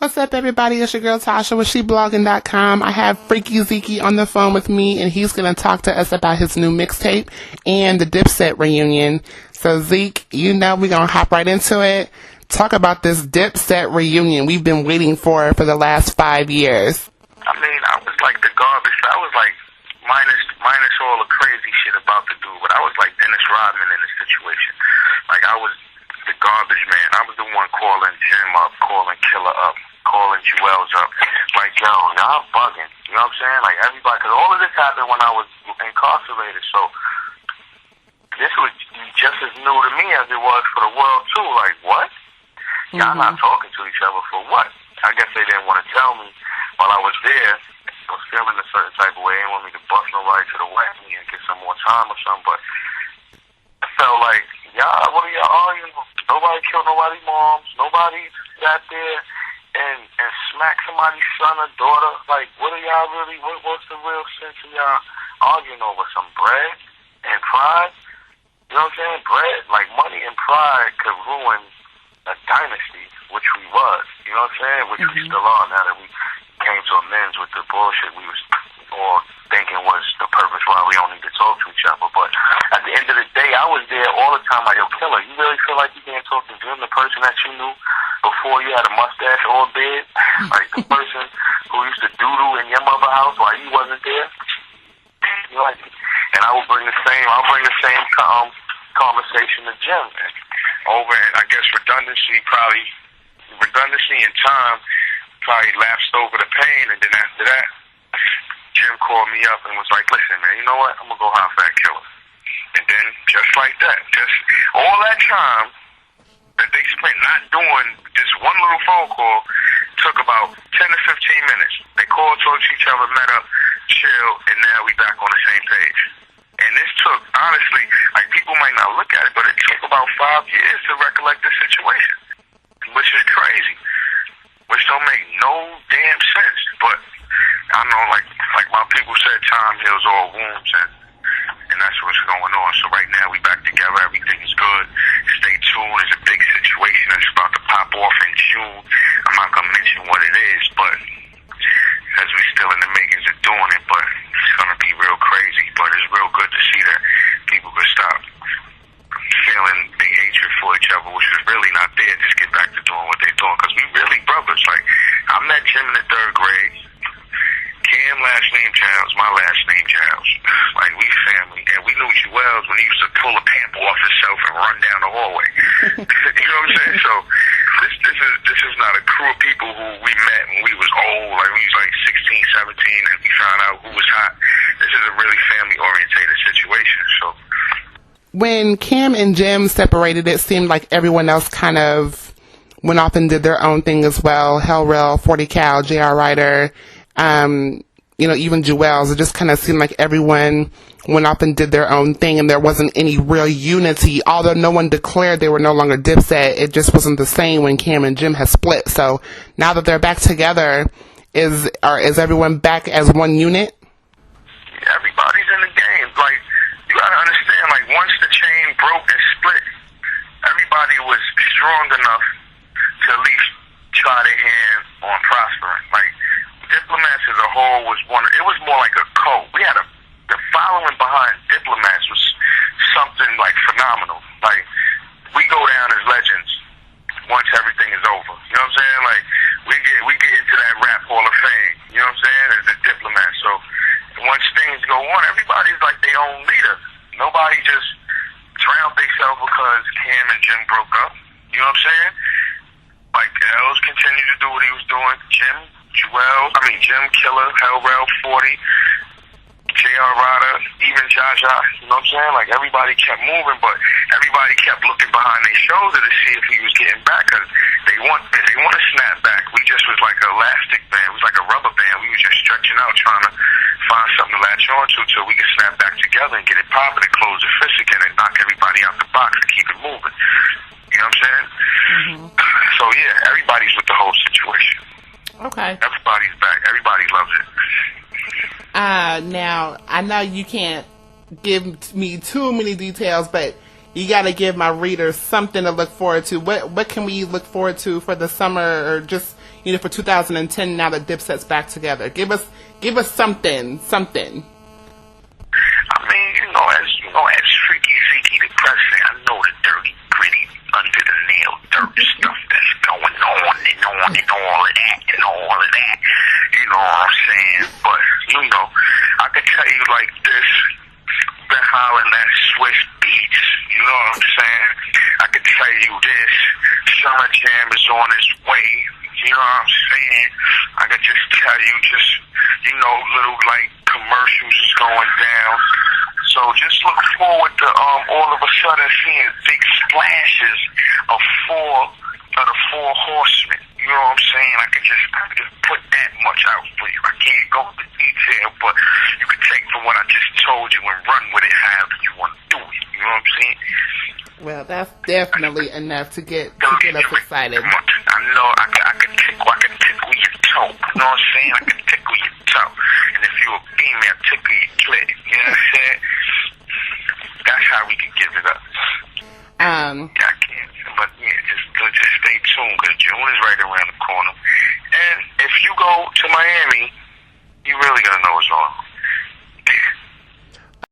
What's up, everybody? It's your girl Tasha with SheBloggin.com. I have Freekey Zekey on the phone with me, and he's going to talk to us about his new mixtape and the Dipset reunion. So, Zeke, you know we're going to hop right into it. Talk about this Dipset reunion we've been waiting for the last 5 years. I mean, I was like the garbage. I was like minus all the crazy shit about the dude, but I was like Dennis Rodman in this situation. Like, I was the garbage man. I was the one calling Jim up, calling Killer up, calling Jewels up. Like, yo, y'all bugging. You know what I'm saying? Like, everybody, because all of this happened when I was incarcerated, so this was just as new to me as it was for the world, too. Like, what? Y'all not talking to each other for what? I guess they didn't want to tell me while I was there. I was feeling a certain type of way. They didn't want me to bust nobody to the wacky and get some more time or something, but I felt like, y'all, what are y'all arguing? Nobody killed nobody's moms. Nobody sat there and smacked somebody's son or daughter. Like, what are y'all really, what's the real sense of y'all arguing over? Some bread and pride? You know what I'm saying? Bread, like money and pride could ruin a dynasty, which we was. You know what I'm saying? Which we still are now that we came to amends with the bullshit we was all thinking was the purpose why we don't need to talk to each other. But at the end of the day, I was there all the time like, yo, Killer, you really feel like you can't talk to Jim, the person that you knew before you had a mustache or a beard? Like the person who used to doodle in your mother's house while you wasn't there? You know, like, and I'll bring the same conversation to Jim. And over, and I guess redundancy and time probably lapsed over the pain, and then after that, Jim called me up and was like, listen, man, you know what? I'm going to go hop that Killer. And then, just like that, just all that time that they spent not doing this one little phone call took about 10 to 15 minutes. They called, talked to each other, met up, chilled, and now we back on the same page. And this took, honestly, like people might not look at it, but it took about 5 years to recollect the situation, which is crazy, which don't make no damn sense. But I know, like my people said, time heals all wounds, and that's what's going on. So right now we back together, everything is good. Stay tuned. It's a big situation that's about to pop off in June. I'm not gonna mention what it is, but as we still in the makings of doing it, but it's gonna be real crazy. But it's real good to see that people could stop feeling big hatred for each other, which is really not there. Just get back to doing what they're doing, because we really brothers. Like, I met Jim in the 3rd grade. Cam last name Giles, my last name Giles. Like, we family, and we knew Jewels when he used to pull a pamper off himself and run down the hallway. You know what I'm saying? So this is not a crew of people who we met when we was old, like we was like 16, 17, and we found out who was hot. This is a really family-orientated situation. So when Cam and Jim separated, it seemed like everyone else kind of went off and did their own thing as well. Hell Rel, 40 Cal, J.R. Ryder, you know, even Jewels. It just kind of seemed like everyone went off and did their own thing, and there wasn't any real unity. Although no one declared they were no longer Dipset, it just wasn't the same when Cam and Jim had split. So now that they're back together, is everyone back as one unit? Everybody's in the game. Like, you gotta understand, like, once the chain broke and split, everybody was strong enough to at least try their hand on prospering. Like, Diplomats as a whole was it was more like a cult. We had the following behind Diplomats was something like phenomenal. Like, we go down as legends once everything is over. You know what I'm saying? Like, we get into that rap hall of fame. You know what I'm saying? As the Diplomats. So once things go on, everybody's like their own leader. Nobody just drowned themselves because Cam and Jim broke up. You know what I'm saying? Like, Els continued to do what he was doing. Jim, Killer, Hell Rel, 40, J.R. Ryder, even Jaja. You know what I'm saying? Like, everybody kept moving, but everybody kept looking behind their shoulder to see if he was getting back, because they want to snap back. We just was like an elastic band. It was like a rubber band. We was just stretching out, trying to find something to latch on to till we could snap back together and get it popping and close the fist again and knock everybody out the box and keep it moving. You know what I'm saying? So, yeah, everybody's with the whole situation. Okay. Everybody's back. Everybody loves it. Now, I know you can't give me too many details, but you got to give my readers something to look forward to. What can we look forward to for the summer, or just, for 2010 now that Dipset's back together? Give us something. I mean, as Freekey Zekey the president, I know the dirty, gritty, under the nail dirt stuff that's going on and all of that. You know what I'm saying? But, I could tell you like this, been hollering that Swiss beats, you know what I'm saying? I could tell you this, Summer Jam is on its way, you know what I'm saying? I could just tell you little like commercials is going down. So just look forward to all of a sudden seeing big splashes of the four horsemen. You know what I'm saying? I could just put that much out for you. I can't go into detail, but you can take from what I just told you and run with it however you want to do it. You know what I'm saying? Well, that's definitely enough to get us excited. I know I can tickle your toe. You know what I'm saying? I can tickle your toe. And if you're a female, tickle your clit. You know what I'm saying? That's how we can give it up. Yeah, I can't. But yeah, just stay tuned because June is right around the corner. And if you go to Miami, you really gonna know what's on.